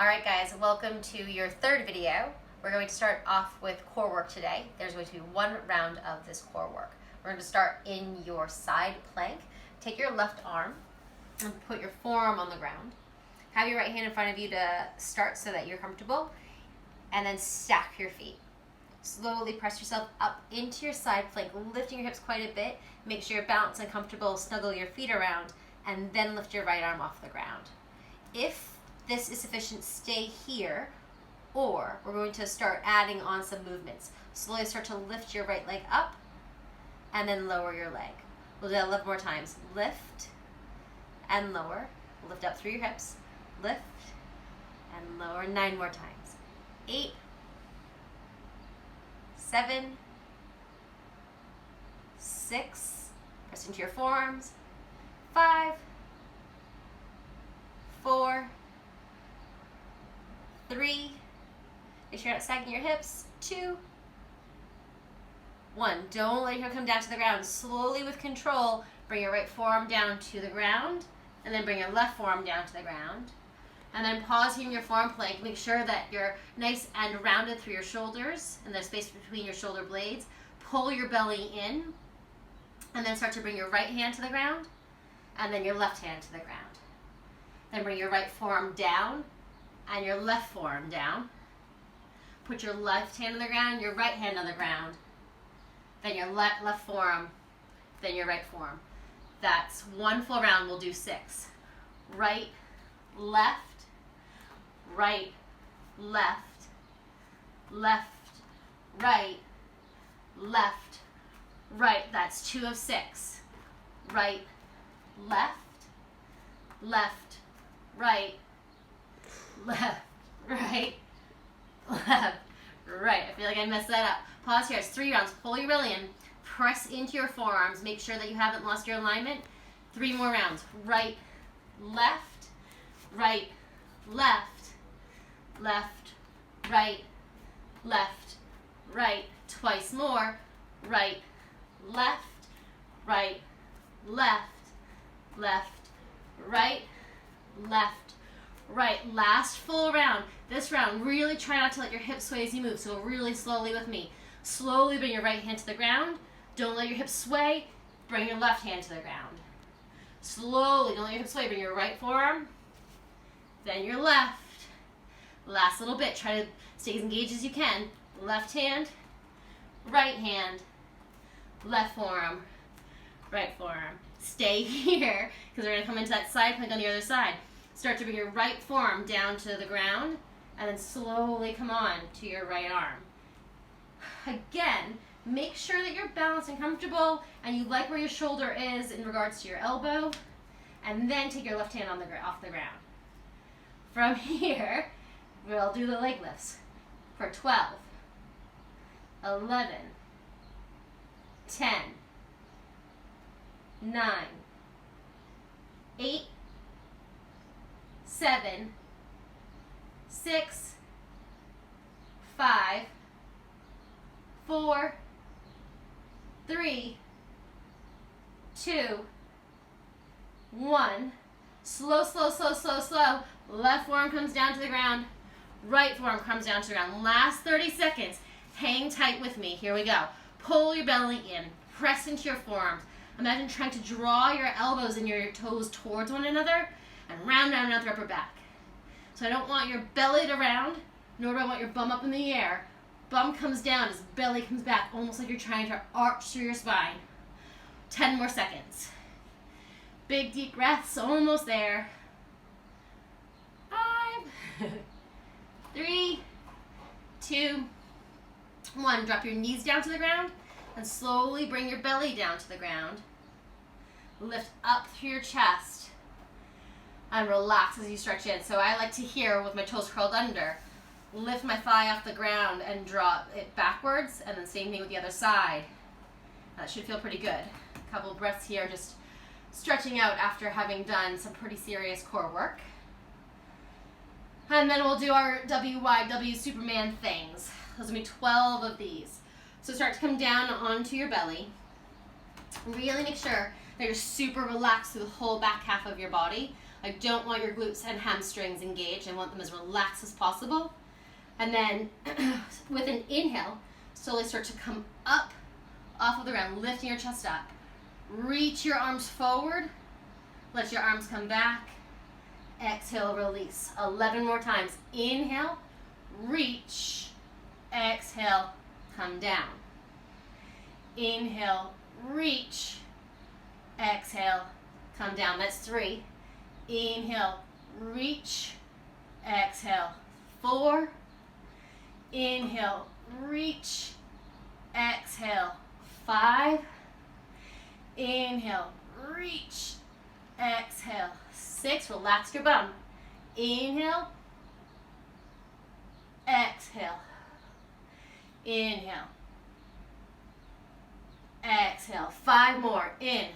Alright guys, welcome to your third video. We're going to start off with core work today. There's going to be one round of this core work. We're going to start in your side plank. Take your left arm and put your forearm on the ground. Have your right hand in front of you to start so that you're comfortable. And then stack your feet. Slowly press yourself up into your side plank, lifting your hips quite a bit. Make sure you're balanced and comfortable. Snuggle your feet around and then lift your right arm off the ground. If this is sufficient, stay here, or we're going to start adding on some movements. Slowly start to lift your right leg up and then lower your leg. We'll do that 11 more times. Lift and lower. Lift up through your hips. Lift and lower. 9 more times. 8, 7, 6. Press into your forearms. 5, 4, 3, make sure you're not sagging your hips, 2, 1. Don't let your heel come down to the ground. Slowly with control, bring your right forearm down to the ground, and then bring your left forearm down to the ground. And then pause here in your forearm plank. Make sure that you're nice and rounded through your shoulders, and there's space between your shoulder blades. Pull your belly in, and then start to bring your right hand to the ground, and then your left hand to the ground. Then bring your right forearm down, and your left forearm down. Put your left hand on the ground, your right hand on the ground. Then your left forearm, then your right forearm. That's one full round. We'll do 6. Right, left, right, left, left, right, left, right. That's 2 of 6. Right, left, left, right, left, right, left, right. I feel like I messed that up. Pause here. It's 3 rounds. Pull your belly in. Press into your forearms. Make sure that you haven't lost your alignment. 3 more rounds. Right, left, right, left, left, right, left, right. Twice more. Right, left, right, left, left, right, left, right. Last full round. This round, really try not to let your hips sway as you move. So really slowly with me. Slowly bring your right hand to the ground. Don't let your hips sway. Bring your left hand to the ground. Slowly, don't let your hips sway. Bring your right forearm, then your left. Last little bit. Try to stay as engaged as you can. Left hand, right hand, left forearm, right forearm. Stay here because we're going to come into that side plank on the other side. Start to bring your right forearm down to the ground and then slowly come on to your right arm. Again, make sure that you're balanced and comfortable and you like where your shoulder is in regards to your elbow, and then take your left hand off the ground. From here, we'll do the leg lifts for 12, 11, 10, 9, 8, 7, 6, 5, 4, 3, 2, 1. Slow, slow, slow, slow, slow. Left forearm comes down to the ground. Right forearm comes down to the ground. Last 30 seconds. Hang tight with me. Here we go. Pull your belly in. Press into your forearms. Imagine trying to draw your elbows and your toes towards one another and round, round, round the upper back. So I don't want your belly to round, nor do I want your bum up in the air. Bum comes down as belly comes back, almost like you're trying to arch through your spine. 10 more seconds. Big deep breaths, almost there. 5, 3, 2, 1. Drop your knees down to the ground and slowly bring your belly down to the ground. Lift up through your chest and relax as you stretch in. So I like to here with my toes curled under. Lift my thigh off the ground and drop it backwards, and then same thing with the other side. That should feel pretty good. A couple breaths here, just stretching out after having done some pretty serious core work. And then we'll do our WYW Superman things. Those will be 12 of these. So start to come down onto your belly. Really make sure that you're super relaxed through the whole back half of your body. I don't want your glutes and hamstrings engaged. I want them as relaxed as possible. And then with an inhale, slowly start to come up off of the ground, lifting your chest up. Reach your arms forward. Let your arms come back. Exhale, release. 11 more times. Inhale, reach. Exhale, come down. Inhale, reach. Exhale, come down. That's 3. Inhale, reach. Exhale, 4. Inhale, reach. Exhale, 5. Inhale, reach. Exhale, 6. Relax your bum. Inhale. Exhale. Inhale. Exhale. 5 more. In.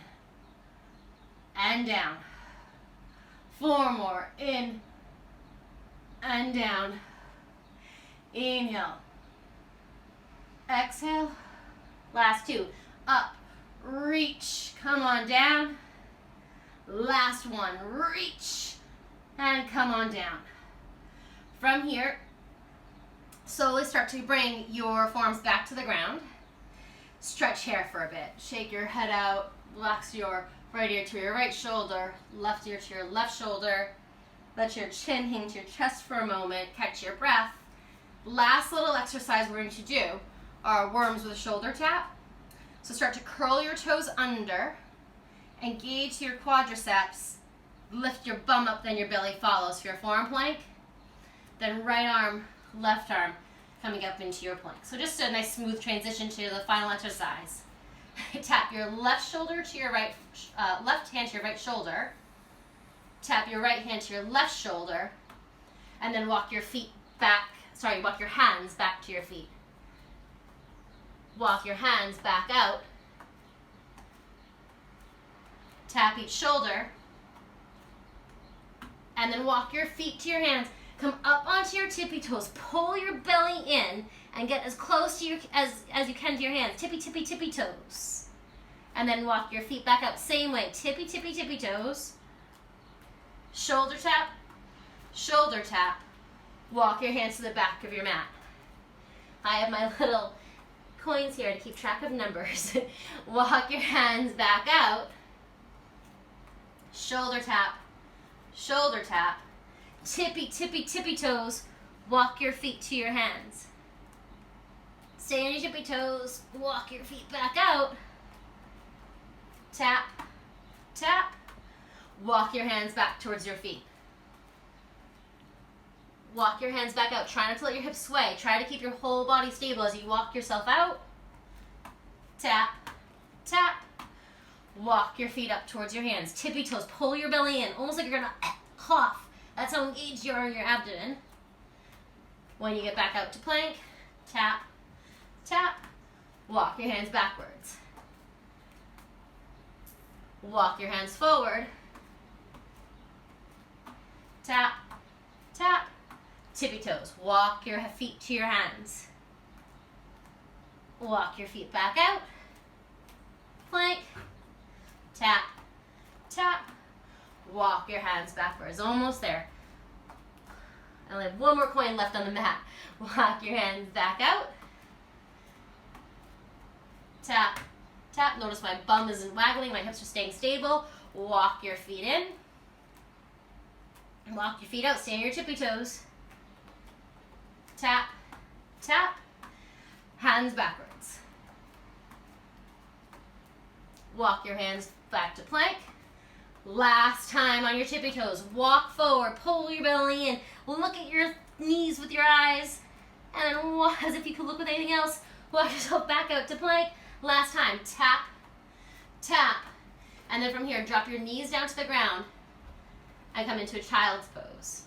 And down. 4 more. In. And down. Inhale. Exhale. Last 2. Up. Reach. Come on down. Last one. Reach. And come on down. From here, slowly start to bring your forearms back to the ground. Stretch here for a bit. Shake your head out. Relax your right ear to your right shoulder. Left ear to your left shoulder. Let your chin hang to your chest for a moment. Catch your breath. Last little exercise we're going to do are worms with a shoulder tap. So start to curl your toes under. Engage your quadriceps. Lift your bum up, then your belly follows for your forearm plank. Then right arm, left arm coming up into your plank. So just a nice smooth transition to the final exercise. Tap your left shoulder to your right, left hand to your right shoulder. Tap your right hand to your left shoulder. And then walk your feet back, walk your hands back to your feet. Walk your hands back out. Tap each shoulder. And then walk your feet to your hands. Come up onto your tippy toes. Pull your belly in and get as close to your as you can to your hands. Tippy, tippy, tippy toes. And then walk your feet back up. Same way. Tippy, tippy, tippy toes. Shoulder tap. Shoulder tap. Walk your hands to the back of your mat. I have my little coins here to keep track of numbers. Walk your hands back out. Shoulder tap. Shoulder tap. Tippy, tippy, tippy toes. Walk your feet to your hands. Stay on your tippy toes. Walk your feet back out. Tap, tap. Walk your hands back towards your feet. Walk your hands back out. Try not to let your hips sway. Try to keep your whole body stable as you walk yourself out. Tap, tap. Walk your feet up towards your hands. Tippy toes. Pull your belly in. Almost like you're going to cough. That's how engaged you are in your abdomen. When you get back out to plank, tap, tap. Walk your hands backwards. Walk your hands forward. Tap, tap. Tippy toes. Walk your feet to your hands. Walk your feet back out. Plank. Tap, tap. Walk your hands backwards. Almost there. I only have one more coin left on the mat. Walk your hands back out. Tap, tap. Notice my bum isn't waggling. My hips are staying stable. Walk your feet in. Walk your feet out. Stay on your tippy toes. Tap, tap. Hands backwards. Walk your hands back to plank. Last time on your tippy toes. Walk forward. Pull your belly in. Look at your knees with your eyes. And then as if you could look with anything else, walk yourself back out to plank. Last time. Tap, tap. And then from here, drop your knees down to the ground and come into a child's pose.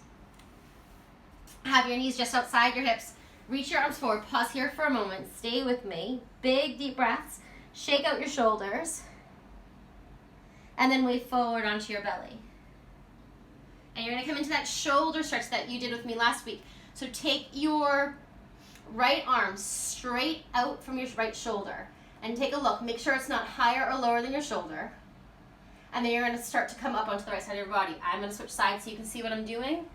Have your knees just outside your hips. Reach your arms forward. Pause here for a moment. Stay with me. Big, deep breaths. Shake out your shoulders. And then wave forward onto your belly. And you're going to come into that shoulder stretch that you did with me last week. So take your right arm straight out from your right shoulder. And take a look. Make sure it's not higher or lower than your shoulder. And then you're going to start to come up onto the right side of your body. I'm going to switch sides so you can see what I'm doing.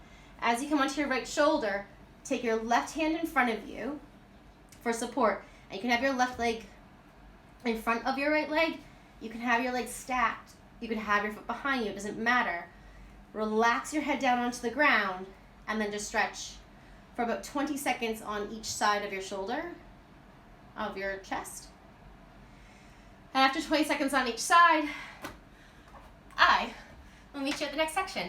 As you come onto your right shoulder, take your left hand in front of you for support. And you can have your left leg in front of your right leg. You can have your legs stacked. You can have your foot behind you. It doesn't matter. Relax your head down onto the ground and then just stretch for about 20 seconds on each side of your shoulder, of your chest. And after 20 seconds on each side, I will meet you at the next section.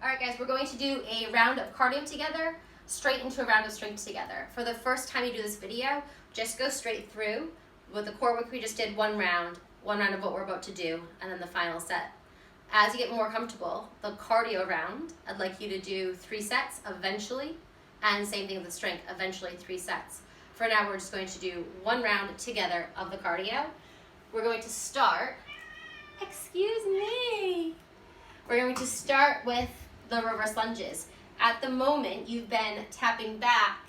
All right, guys, we're going to do a round of cardio together, straight into a round of strength together. For the first time you do this video, just go straight through. With the core work we just did, one round of what we're about to do, and then the final set. As you get more comfortable, the cardio round, I'd like you to do 3 sets eventually, and same thing with the strength, eventually 3 sets. For now, we're just going to do 1 round together of the cardio. We're going to start, excuse me, we're going to start with the reverse lunges. At the moment, you've been tapping back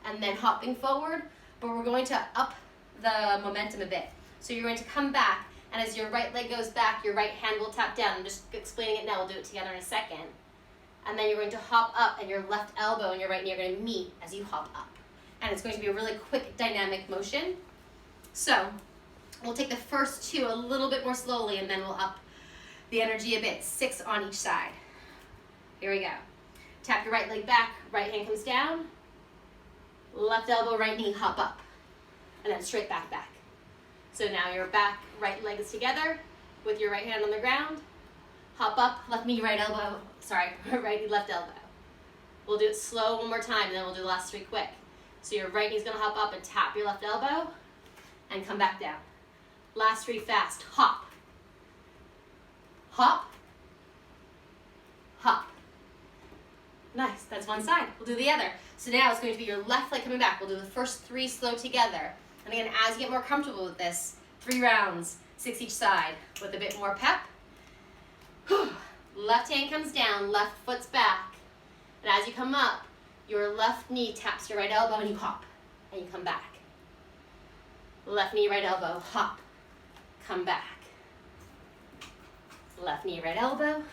and then hopping forward, but we're going to up the momentum a bit. So you're going to come back, and as your right leg goes back, your right hand will tap down. I'm just explaining it now, we'll do it together in a second. And then you're going to hop up, and your left elbow and your right knee are going to meet as you hop up. And it's going to be a really quick dynamic motion. So we'll take the first 2 a little bit more slowly, and then we'll up the energy a bit, 6 on each side. Here we go. Tap your right leg back, right hand comes down, left elbow, right knee, hop up, and then straight back. So now your back, right leg is together with your right hand on the ground, hop up, left knee, right elbow, right knee, left elbow. We'll do it slow one more time, and then we'll do the last 3 quick. So your right knee's gonna hop up and tap your left elbow, and come back down. Last 3 fast, hop, hop, hop. Nice, that's one side. We'll do the other. So now it's going to be your left leg coming back. We'll do the first 3 slow together. And again, as you get more comfortable with this, 3 rounds, 6 each side, with a bit more pep. Left hand comes down, left foot's back. And as you come up, your left knee taps your right elbow and you hop, and you come back. Left knee, right elbow, hop, come back. Left knee, right elbow.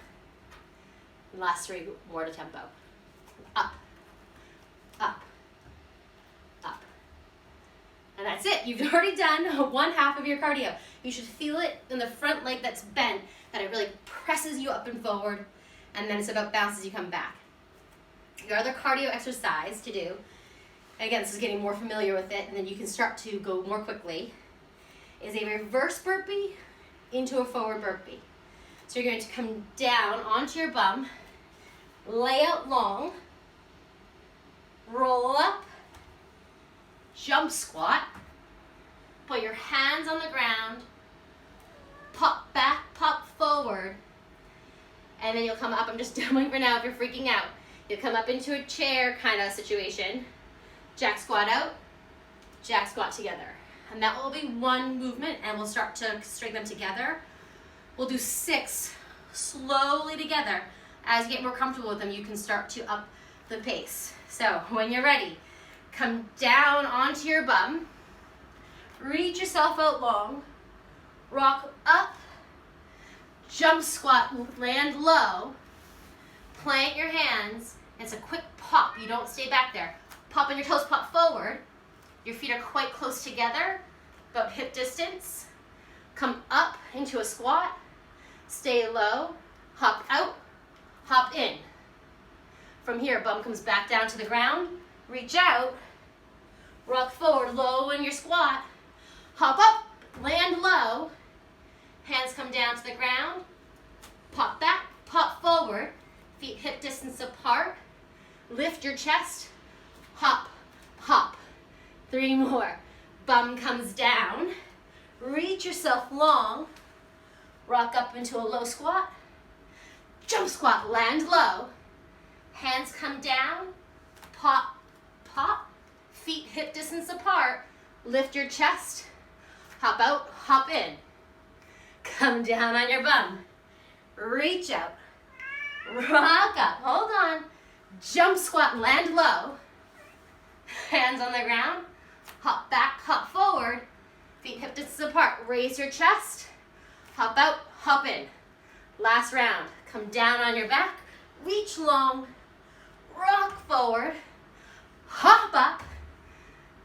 Last 3 more to tempo. Up, up, up. And that's it. You've already done 1/2 of your cardio. You should feel it in the front leg that's bent, that it really presses you up and forward, and then it's about bounce as you come back. Your other cardio exercise to do, again, this is getting more familiar with it, and then you can start to go more quickly, is a reverse burpee into a forward burpee. So you're going to come down onto your bum, lay out long, roll up, jump squat, put your hands on the ground, pop back, pop forward, and then you'll come up. I'm just doing for now if you're freaking out. You'll come up into a chair kind of situation, jack squat out, jack squat together. And that will be 1 movement, and we'll start to string them together. We'll do 6 slowly together. As you get more comfortable with them, you can start to up the pace. So when you're ready, come down onto your bum, reach yourself out long, rock up, jump squat, land low, plant your hands. It's a quick pop, you don't stay back there. Pop on your toes, pop forward. Your feet are quite close together, about hip distance. Come up into a squat, stay low, hop out, hop in. From here, bum comes back down to the ground, reach out, rock forward, low in your squat, hop up, land low, hands come down to the ground, pop back, pop forward, feet hip distance apart, lift your chest, hop, hop. 3 more. Bum comes down, reach yourself long, rock up into a low squat, jump squat, land low, hands come down, pop, pop, feet hip distance apart, lift your chest, hop out, hop in. Come down on your bum, reach out, rock up, hold on, jump squat, land low, hands on the ground, hop back, hop forward, feet hip distance apart, raise your chest, hop out, hop in. Last round. Come down on your back, reach long, rock forward, hop up,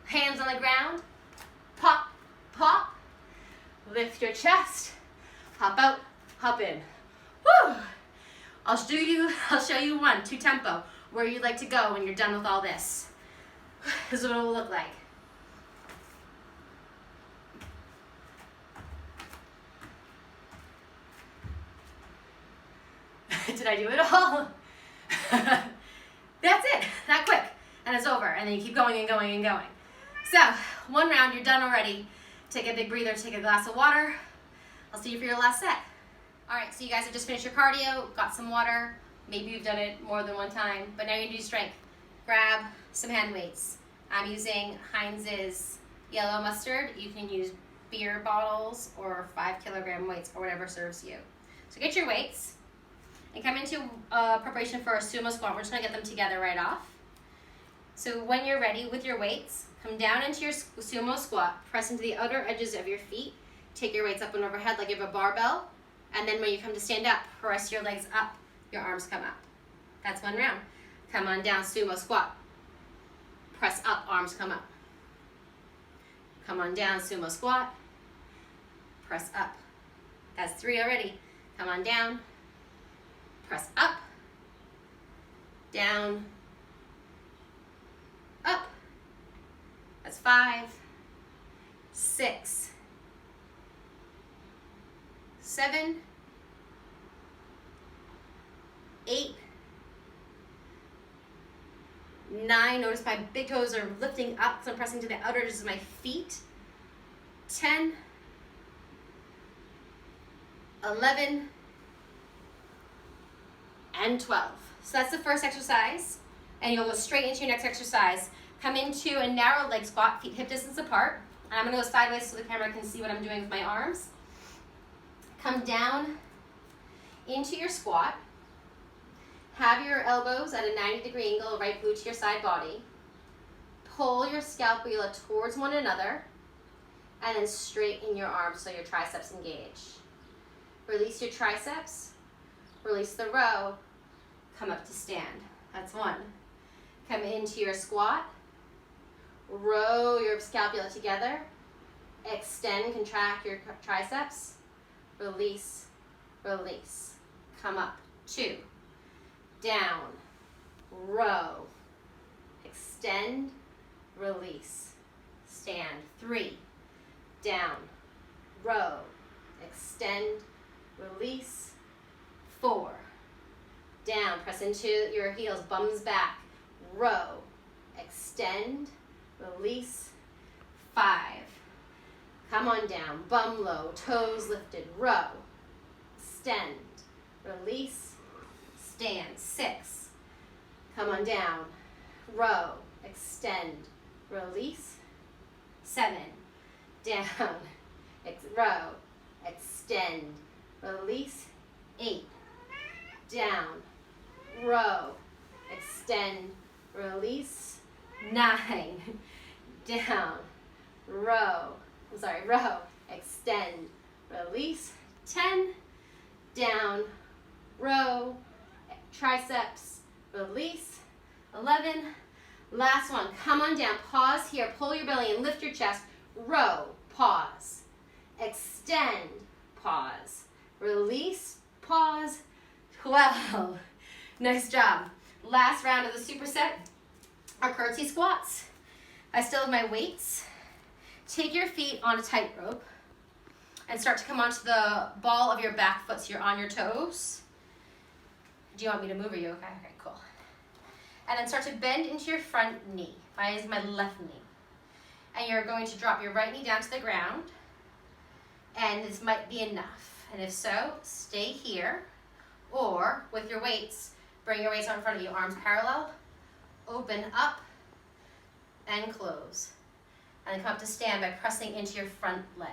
hands on the ground, pop, pop, lift your chest, hop out, hop in. Woo! I'll show you 1, 2 tempo, where you'd like to go when you're done with all this. This is what it will look like. Did I do it all? That's it, that quick, and it's over, and then you keep going and going and going. So, 1 round, you're done already. Take a big breather, take a glass of water. I'll see you for your last set. All right, so you guys have just finished your cardio, got some water. Maybe you've done it more than 1 time, but now you're gonna do strength. Grab some hand weights. I'm using Heinz's yellow mustard. You can use beer bottles or 5-kilogram weights or whatever serves you. So get your weights and come into preparation for a sumo squat. We're just gonna get them together right off. So when you're ready with your weights, come down into your sumo squat, press into the outer edges of your feet, take your weights up and overhead like you have a barbell, and then when you come to stand up, press your legs up, your arms come up. That's 1 round. Come on down, sumo squat. Press up, arms come up. Come on down, sumo squat. Press up. That's 3 already. Come on down. Press up. Down. Up. That's 5, 6, 7, 8, 9. Notice my big toes are lifting up because I'm pressing to the outer edges of my feet. 10, 11, and 12. So that's the first exercise, and you'll go straight into your next exercise. Come into a narrow leg squat, feet hip distance apart. And I'm gonna go sideways so the camera can see what I'm doing with my arms. Come down into your squat. Have your elbows at a 90-degree angle, right glute to your side body. Pull your scapula towards one another, and then straighten your arms so your triceps engage. Release your triceps, release the row, come up to stand. That's 1. Come into your squat, row your scapula together, extend, contract your triceps, release, release. Come up, 2, down, row, extend, release, stand, 3, down, row, extend, release, 4, down, press into your heels, bums back, row, extend, release, 5, come on down, bum low, toes lifted, row, extend, release, stand, 6, come on down, row, extend, release, 7, down, row, extend, release, 8, down, row, extend, release, 9, down, row, extend, release, 10, down, row, triceps, release, 11, last one, come on down, pause here, pull your belly and lift your chest, row, pause, extend, pause, release, pause, 12, nice job. Last round of the superset are curtsy squats. I still have my weights. Take your feet on a tightrope and start to come onto the ball of your back foot so you're on your toes. Do you want me to move or you okay? Okay, cool. And then start to bend into your front knee. Mine is my left knee. And you're going to drop your right knee down to the ground. And this might be enough. And if so, stay here. Or with your weights, bring your weights out in front of you, arms parallel, open up, and close. And then come up to stand by pressing into your front leg.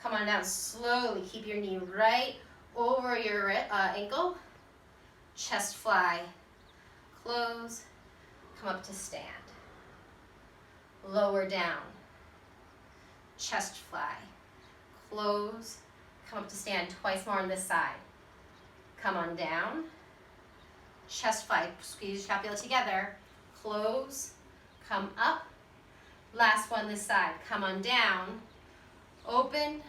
Come on down slowly. Keep your knee right over your ankle. Chest fly. Close. Come up to stand. Lower down. Chest fly. Close. Come up to stand twice more on this side. Come on down. Chest fly, squeeze your scapula together. Close, come up. Last one this side. Come on down. Open,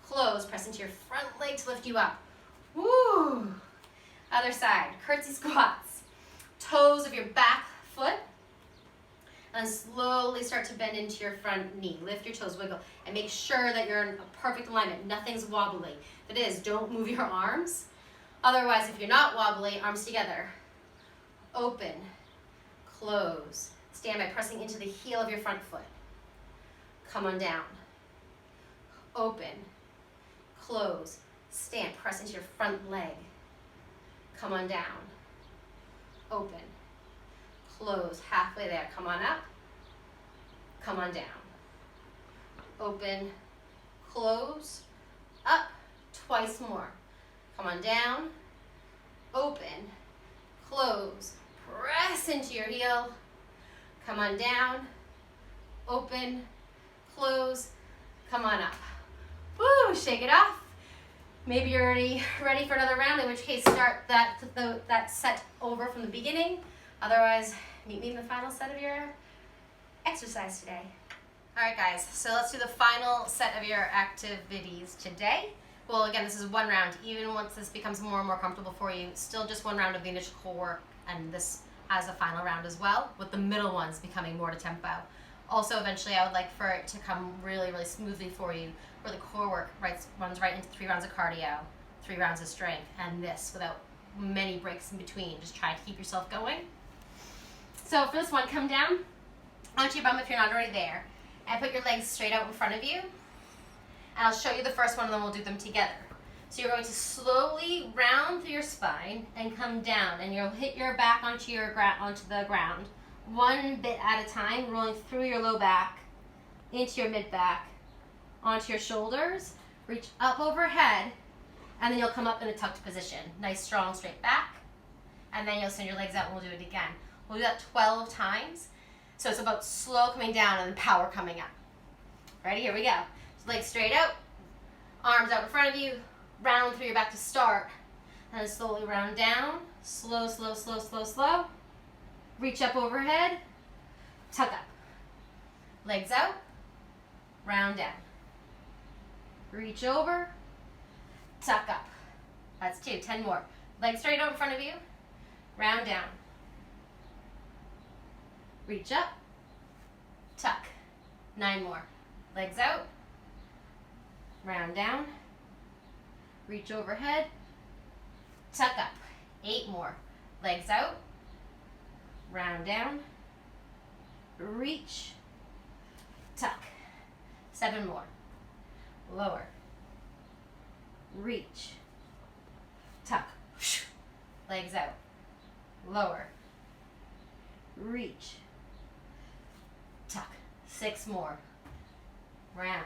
close. Press into your front leg to lift you up. Woo! Other side, curtsy squats. Toes of your back foot. And slowly start to bend into your front knee. Lift your toes, wiggle, and make sure that you're in a perfect alignment. Nothing's wobbly. That is, don't move your arms. Otherwise, if you're not wobbly, arms together. Open, close. Stand by pressing into the heel of your front foot. Come on down. Open, close. Stand, press into your front leg. Come on down. Open, close. Halfway there. Come on up. Come on down. Open, close, up. Twice more. Come on down. Open, close. Press into your heel. Come on down. Open, close. Come on up. Woo, shake it off. Maybe you're already ready for another round, in which case start that set over from the beginning. Otherwise, meet me in the final set of your exercise today. All right, guys, so let's do the final set of your activities today. Well, again, this is one round. Even once this becomes more and more comfortable for you, still just one round of the initial core work, and this as a final round as well, with the middle ones becoming more to tempo. Also, eventually, I would like for it to come really, really smoothly for you, where the core work runs right into 3 rounds of cardio, 3 rounds of strength, and this without many breaks in between. Just try to keep yourself going. So for this one, come down onto your bum if you're not already there, and put your legs straight out in front of you. And I'll show you the first one, and then we'll do them together. So you're going to slowly round through your spine and come down, and you'll hit your back onto the ground, one bit at a time, rolling through your low back, into your mid back, onto your shoulders, reach up overhead, and then you'll come up in a tucked position. Nice, strong, straight back, and then you'll send your legs out, and we'll do it again. We'll do that 12 times. So it's about slow coming down and power coming up. Ready? Here we go. So legs straight out, arms out in front of you, round through your back to start, and then slowly round down, slow, slow, slow, slow, slow. Reach up overhead, tuck up. Legs out, round down. Reach over, tuck up. That's 2, 10 more. Legs straight out in front of you, round down. Reach up, tuck. 9 more. Legs out, round down. Reach overhead, tuck up. 8 more. Legs out, round down. Reach, tuck. 7 more. Lower. Reach, tuck. Legs out. Lower. Reach, tuck. 6 more. Round.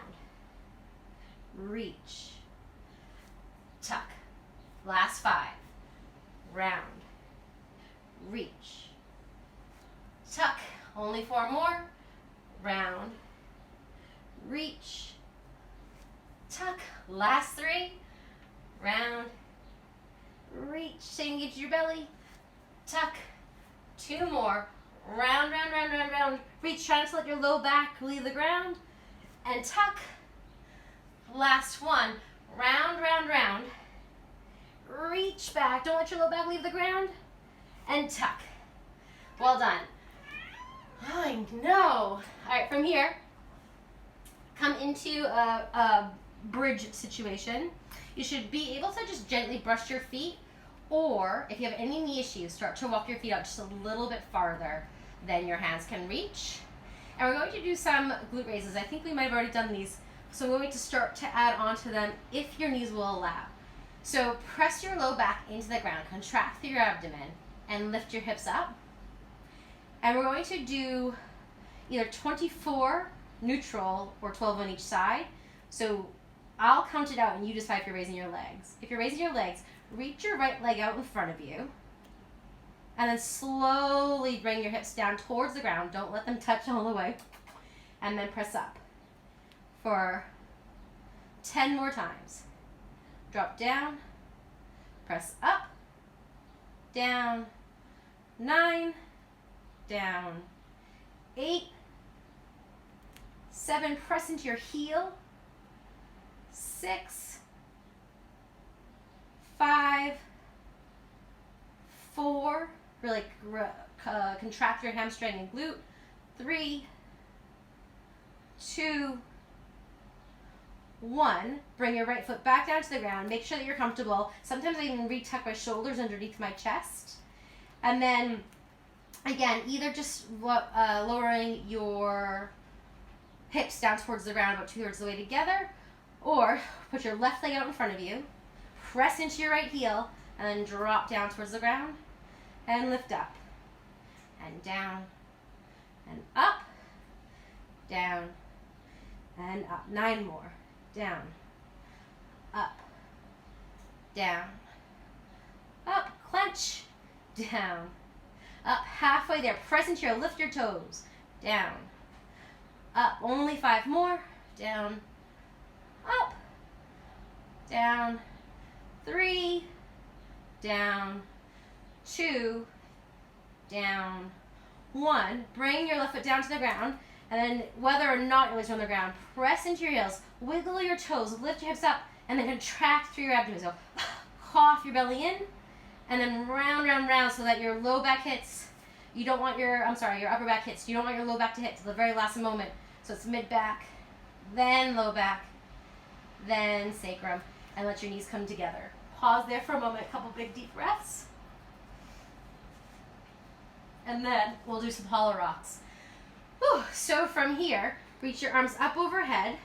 Reach, tuck. Last 5. Round. Reach, tuck. Only 4 more. Round. Reach, tuck. Last 3. Round. Reach. Stay engaged your belly. Tuck. 2 more. Round, round, round, round, round. Reach. Try not to let your low back leave the ground. And tuck. Last 1. Round, round, round. Reach back. Don't let your low back leave the ground. And tuck. Well done. I know. All right, from here, come into a bridge situation. You should be able to just gently brush your feet, or if you have any knee issues, start to walk your feet out just a little bit farther than your hands can reach. And we're going to do some glute raises. I think we might have already done these, so I'm going to start to add on to them if your knees will allow. So press your low back into the ground, contract through your abdomen, and lift your hips up. And we're going to do either 24 neutral or 12 on each side. So I'll count it out and you decide if you're raising your legs. If you're raising your legs, reach your right leg out in front of you. And then slowly bring your hips down towards the ground. Don't let them touch all the way. And then press up for 10 more times. drop down, press up, down, 9, down, 8, 7, press into your heel, 6, 5, 4, really contract your hamstring and glute, 3, 2, 1. Bring your right foot back down to the ground. Make sure that you're comfortable. Sometimes I even retuck my shoulders underneath my chest. And then, again, either just lowering your hips down towards the ground about 2/3 of the way together, or put your left leg out in front of you, press into your right heel, and then drop down towards the ground, and lift up, and down, and up, down, and up. 9 more. Down, up, down, up, clench, down, up, halfway there, press into your, lift your toes, down, up, only 5 more, down, up, down, 3, down, 2, down, 1. Bring your left foot down to the ground, and then whether or not you're always on the ground, press into your heels, wiggle your toes, lift your hips up, and then contract through your abdomen. So cough your belly in, and then round, round, round so that your low back hits. You don't want your upper back hits. You don't want your low back to hit to the very last moment. So it's mid back, then low back, then sacrum, and let your knees come together. Pause there for a moment, a couple big deep breaths. And then we'll do some hollow rocks. Whew. So from here, reach your arms up overhead,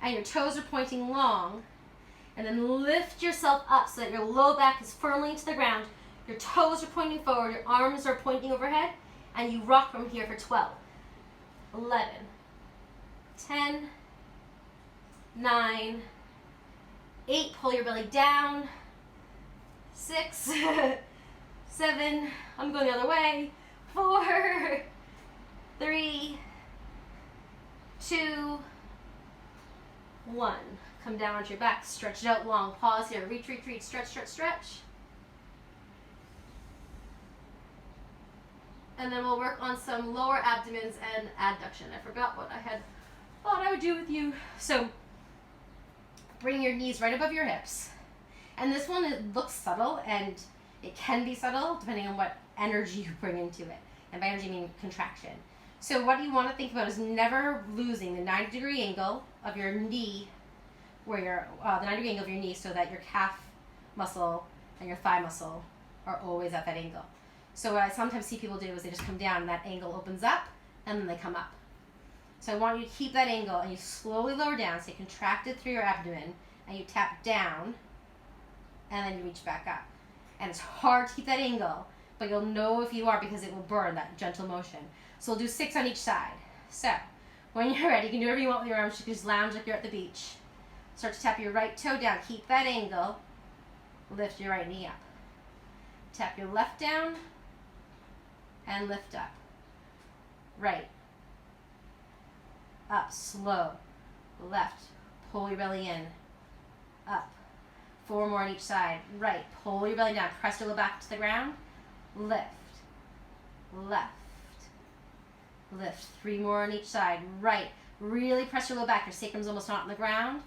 and your toes are pointing long, and then lift yourself up so that your low back is firmly into the ground, your toes are pointing forward, your arms are pointing overhead, and you rock from here for 12, 11, 10, 9, 8, pull your belly down, 6, 7, I'm going the other way, 4, 3, 2, 1. Come down onto your back, stretch it out long. Pause here, reach, reach, reach, stretch, stretch, stretch. And then we'll work on some lower abdomens and adduction. I forgot what I had thought I would do with you. So bring your knees right above your hips. And this one, it looks subtle, and it can be subtle depending on what energy you bring into it. And by energy, I mean contraction. So what you want to think about is never losing the 90-degree angle of your knee, where your the 90-degree angle of your knee, so that your calf muscle and your thigh muscle are always at that angle. So what I sometimes see people do is they just come down and that angle opens up and then they come up. So I want you to keep that angle and you slowly lower down, stay contracted through your abdomen, and you tap down and then you reach back up. And it's hard to keep that angle, but you'll know if you are because it will burn, that gentle motion. So we'll do 6 on each side. So when you're ready, you can do whatever you want with your arms. You can just lounge like you're at the beach. Start to tap your right toe down. Keep that angle. Lift your right knee up. Tap your left down and lift up. Right. Up, slow. Left. Pull your belly in. Up. 4 more on each side. Right. Pull your belly down. Press your low back to the ground. Lift. Left. Lift. 3 more on each side. Right. Really press your low back. Your sacrum's almost not on the ground.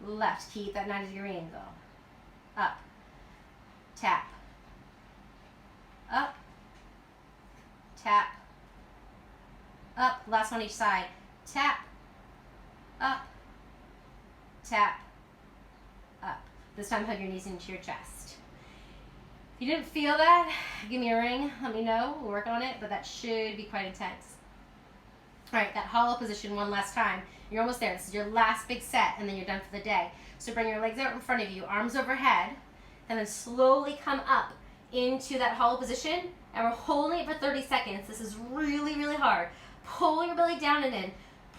Left. Keep that 90-degree angle. Up. Tap. Up. Tap. Up. Last one on each side. Tap. Up. Tap. Up. This time hug your knees into your chest. If you didn't feel that, give me a ring. Let me know. We'll work on it, but that should be quite intense. All right, that hollow position one last time. You're almost there. This is your last big set, and then you're done for the day. So bring your legs out in front of you, arms overhead, and then slowly come up into that hollow position, and we're holding it for 30 seconds. This is really, really hard. Pull your belly down and in.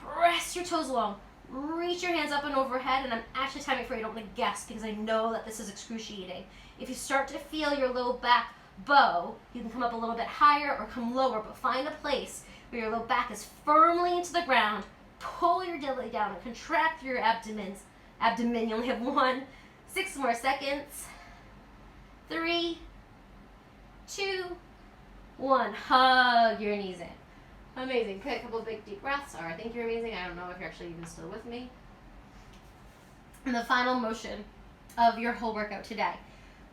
Press your toes along. Reach your hands up and overhead, and I'm actually timing for you. I don't want to guess because I know that this is excruciating. If you start to feel your low back bow, you can come up a little bit higher or come lower, but find a place where your low back is firmly into the ground. Pull your belly down and contract through your abdomen. You only have 1 6 more seconds. 3, 2, 1. Hug your knees in. Amazing. Take a couple of big deep breaths. Or I think you're amazing. I don't know if you're actually even still with me. And the final motion of your whole workout today.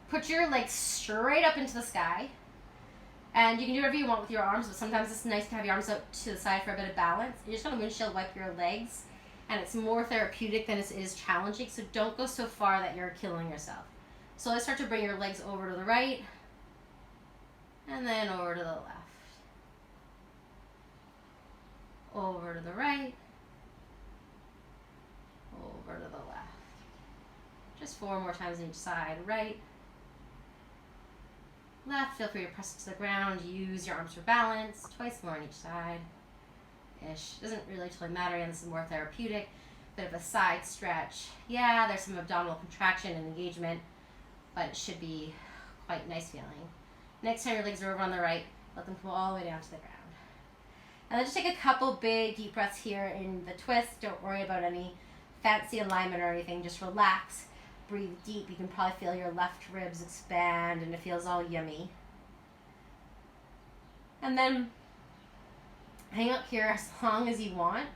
Put your legs straight up into the sky. And you can do whatever you want with your arms, but sometimes it's nice to have your arms out to the side for a bit of balance. You're just going to windshield wipe your legs, and it's more therapeutic than it is challenging, so don't go so far that you're killing yourself. So let's start to bring your legs over to the right, and then over to the left. Over to the right, over to the left. Just 4 more times on each side. Right, left. Feel free to press it to the ground. Use your arms for balance. Twice more on each side. Ish. Doesn't really totally matter. And this is more therapeutic. Bit of a side stretch. Yeah, there's some abdominal contraction and engagement, but it should be quite nice feeling. Next time your legs are over on the right, let them come all the way down to the ground. And then just take a couple big deep breaths here in the twist. Don't worry about any fancy alignment or anything. Just relax. Breathe deep. You can probably feel your left ribs expand and it feels all yummy. And then hang up here as long as you want,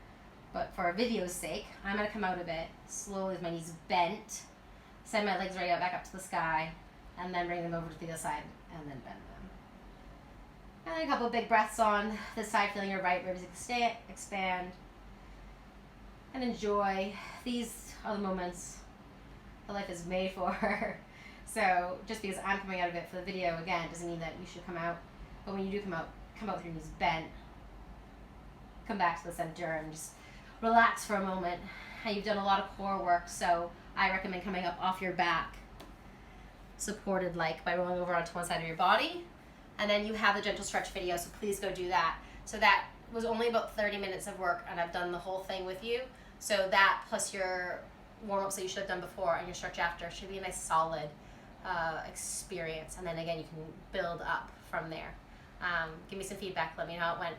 but for a video's sake, I'm going to come out a bit slowly with my knees bent. Send my legs right out back up to the sky, and then bring them over to the other side and then bend them. And then a couple of big breaths on this side, feeling your right ribs expand. And enjoy. These are the moments that life is made for. So just because I'm coming out of it for the video, again, doesn't mean that you should come out. But when you do come out with your knees bent. Come back to the center and just relax for a moment. And you've done a lot of core work, so I recommend coming up off your back, supported like by rolling over onto one side of your body. And then you have the gentle stretch video, so please go do that. So that was only about 30 minutes of work, and I've done the whole thing with you. So that plus your warm-ups that you should have done before and your stretch after should be a nice solid experience. And then again, you can build up from there. Give me some feedback. Let me know how it went.